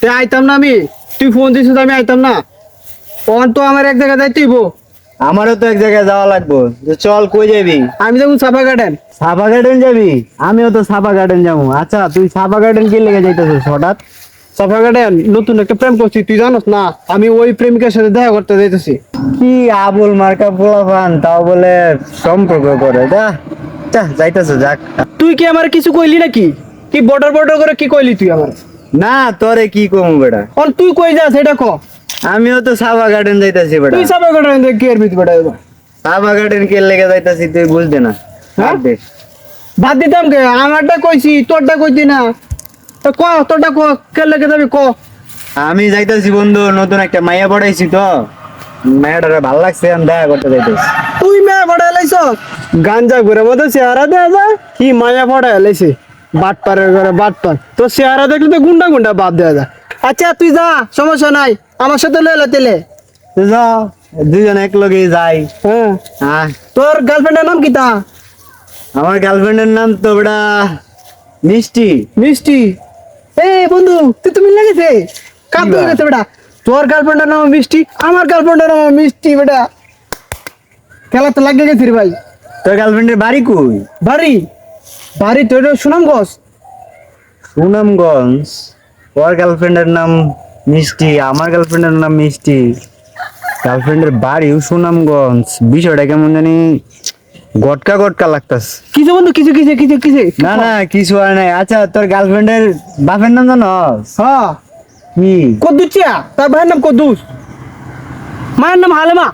তে আইতাম না আমি, তুই ফোন দিছিস আমি আইতাম না। তখন তো আমার এক জায়গায় যাইতেইব। আমারও তো এক জায়গায় যাওয়া লাগবো, যে চল কই যাবি? আমি যাবো সাফা গার্ডেন। সাফা গার্ডেন যাবি? আমিও তো সাফা গার্ডেন যাবো। আচ্ছা তুই সাফা গার্ডেন কি লেগে যাইতেছিস হঠাৎ? সাফা গার্ডেন নতুন একটা প্রেম করছি, তুই জানোস না? আমি ওই প্রেমিকার সাথে দেখা করতে যাইতেছি। কি আবুল মার্কা পোলাপান, তাও বলে সম্পর্ক করে? যা যা যাইতেছে যাক। তুই কি আমার কিছু কইলি নাকি? কি বর্ডার বর্ডার করে কি কইলি তুই আমার? না তোরে কি কমু বেটা, অন তুই কই যাস সেটা ক। আমিও তো সাফা গার্ডেন যাইতাছি বেটা। তুই সাফা গার্ডেন কি এর ভিতর বেটা? সাফা গার্ডেন কে লেগে যাইতাছি তুই বুঝবি না। হ্যাঁ? বাদ দে। বাদ দিতাম কে? আমারটা কইছি, তোরটা কইতি না। তো ক, তোরটা ক, কে লেগে যাবি ক। আমি যাইতাছি বন্ধু, নতুন একটা মাইয়া পড়াইছি তো, মায়াটারে ভাল লাগছে, আমি দেখা করতে যাইতাছি। তুই মেয়ে পড়া এলাইছ? গাঞ্জা ঘুরে মতো চেহারা দেয়া যায়, কি মায়া পড়া এলাইছে? বাটপারের ঘরে বাটপার, তোর চেহারা দেখলে তো গুন্ডা গুন্ডা বাদ দেওয়া যায়। আচ্ছা তুই যা, সমস্যা নাই, আমার সাথে লইলা তেলে। তো যাও দুজন এক লগে যাই। হ্যাঁ, হ্যাঁ, তোর গার্লফ্রেন্ডের নাম কি তা? আমার গার্লফ্রেন্ডের নাম তো বেটা মিষ্টি। মিষ্টি। এ বন্ধু, তুই তো মিলে গেছে, কাপ কি হয়ে বা? গেছে বেটা। তোর গার্লফ্রেন্ডের নাম মিষ্টি, আমার গার্লফ্রেন্ডের নাম মিষ্টি বেটা। খেলা তো লাগিয়ে গেছি রে ভাই। তোর গার্লফ্রেন্ডের বাড়ি কই? বাড়ি? বাড়ি তোর সুনামগঞ্জ। সুনামগঞ্জ? ওর গার্লফ্রেন্ডের নাম মিষ্টি, আমার গার্লফ্রেন্ডের নাম মিষ্টি, গার্লফ্রেন্ডের বাড়িও সুনামগঞ্জ। বিষয়টা কেমন জানি গটকা গটকা লাগতাস। কিছু বন্ধু, কিছু কিছু কিছু কিছু না না কিছু আর নাই। আচ্ছা তোর গার্লফ্রেন্ডের বাপের নাম জানোস? হ্যাঁ, কি? কদ্দুচিয়া, তার ভাইয়ের নাম কদ্দুস, মায়ের নাম হালেমা।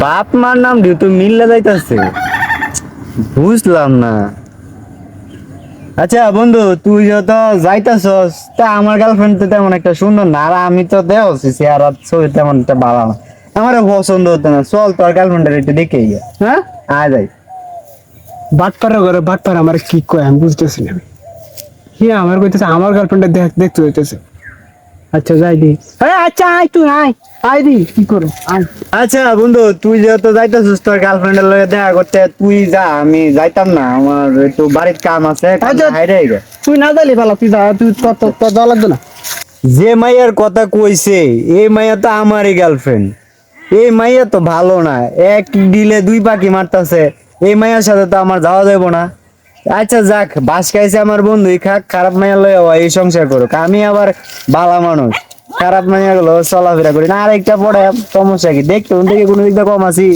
বাপ মার নাম দিয়ে তো মিল্লা যাইতাছে, বুঝলাম না। আচ্ছা বন্ধু, তুই যত যাইতাছস, তা আমার গার্লফ্রেন্ড তো তেমন একটা সুন্দর না, আর আমি তো দেওছি চেহারা ছবি তেমন একটা ভালো না, আমার পছন্দ হতো না। চল তোর গার্লফ্রেন্ডের একটু দেখে গিয়া। হ্যাঁ, আয় যাই। বাটপাড়া ঘরে বাটপার আমার কি কয় আমি বুঝতেছি না। কি আমার কইতেছে আমার গার্লফ্রেন্ডে দেখতে হইতেছে। আচ্ছা যাই দি। আচ্ছা আয়, তুই আয়, আয় দি, কি করো আয়। আচ্ছা বন্ধু, তুই যেহেতু যাইতাছিস তোর গার্লফ্রেন্ডের লগে দেখা করতে, তুই যা, আমি যাইতাম না, আমার একটু বাড়ির কাম আছে। আচ্ছা। হাইরে গে। তুই না যাইলি ভালো, তুই যা, তুই তোর যাওয়া লাগবে না। যে মাইয়ার কথা কইছে, এই মাইয়া তো আমারই গার্লফ্রেন্ড। এই মাইয়া তো ভালো না, এক ডিলে দুই পাখি মারতাছে। এই মাইয়ার সাথে তো আমার যাওয়া যাবো না। আচ্ছা যাক, বাস খাইছে আমার বন্ধুই খাক, খারাপ মাইয়া লয়ে এই সংসার করুক। আমি আবার ভালো মানুষ, খারাপ মাইয়া গুলো চলাফেরা করি না। আরেকটা পড়ে সমস্যা কি? দেখতে দেখে কোনো দিকটা কম আছি।